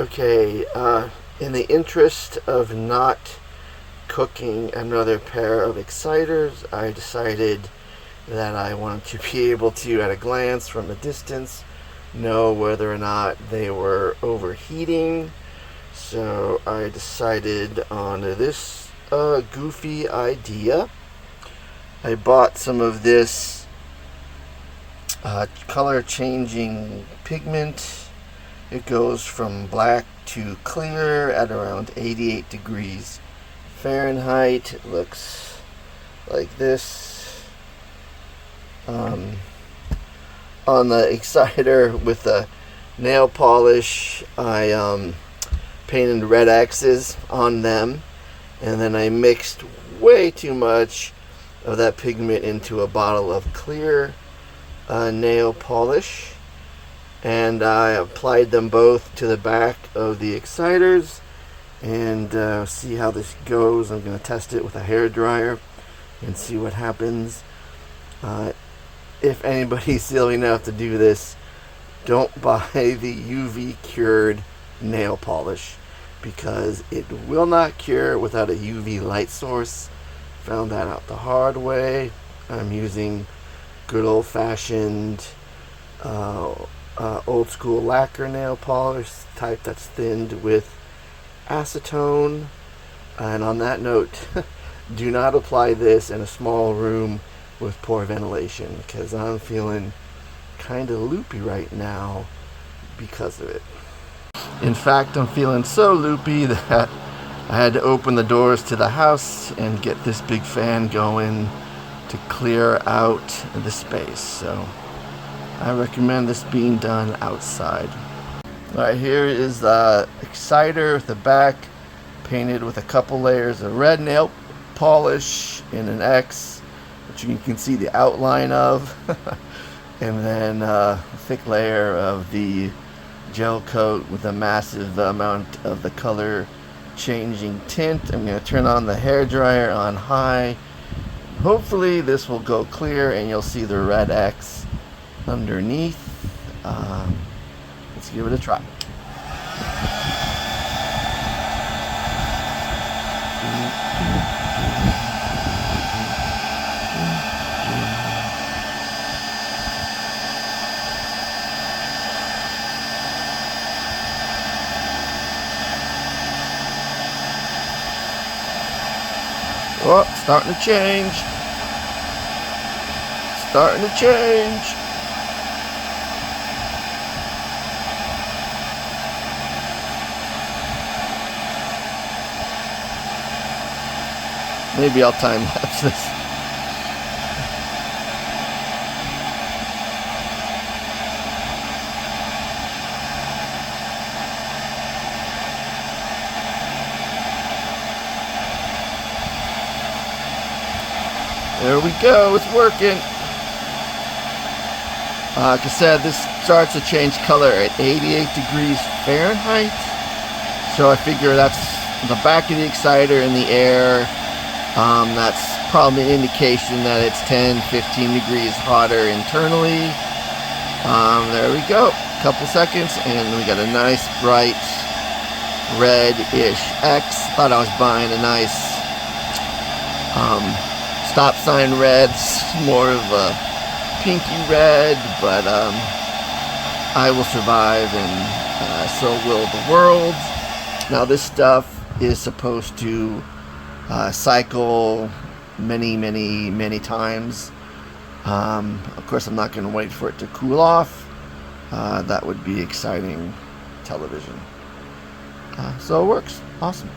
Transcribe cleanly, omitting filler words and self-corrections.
Okay, in the interest of not cooking another pair of exciters, I decided that I wanted to be able to, at a glance from a distance, know whether or not they were overheating. So I decided on this goofy idea. I bought some of this color changing pigment. It goes from black to clear at around 88 degrees Fahrenheit. It looks like this. On the exciter with the nail polish, I painted red X's on them, and then I mixed way too much of that pigment into a bottle of clear nail polish, and I applied them both to the back of the exciters and see how this goes. I'm going to test it with a hair dryer and see what happens. If anybody's silly enough to do this, don't buy the UV cured nail polish, because it will not cure without a UV light source. Found that out the hard way. I'm using good old-fashioned old school lacquer nail polish, type that's thinned with acetone. And on that note, do not apply this in a small room with poor ventilation, because I'm feeling kind of loopy right now because of it. In fact, I'm feeling so loopy that I had to open the doors to the house and get this big fan going to clear out the space. So I recommend this being done outside. Alright, here is the exciter with the back painted with a couple layers of red nail polish in an X, which you can see the outline of, and then a thick layer of the gel coat with a massive amount of the color changing tint. I'm going to turn on the hair dryer on high. Hopefully this will go clear and you'll see the red X underneath. Let's give it a try. Oh, starting to change. Starting to change. Maybe I'll time lapse this. There we go, it's working. Like I said, this starts to change color at 88 degrees Fahrenheit. So I figure that's the back of the exciter in the air. That's probably an indication that it's 10-15 degrees hotter internally. There we go, couple seconds, and we got a nice bright red-ish X. Thought I was buying a nice stop sign red, more of a pinky red, but I will survive, and so will the world. Now this stuff is supposed to cycle many times. Of course, I'm not going to wait for it to cool off. That would be exciting television. So it works. Awesome.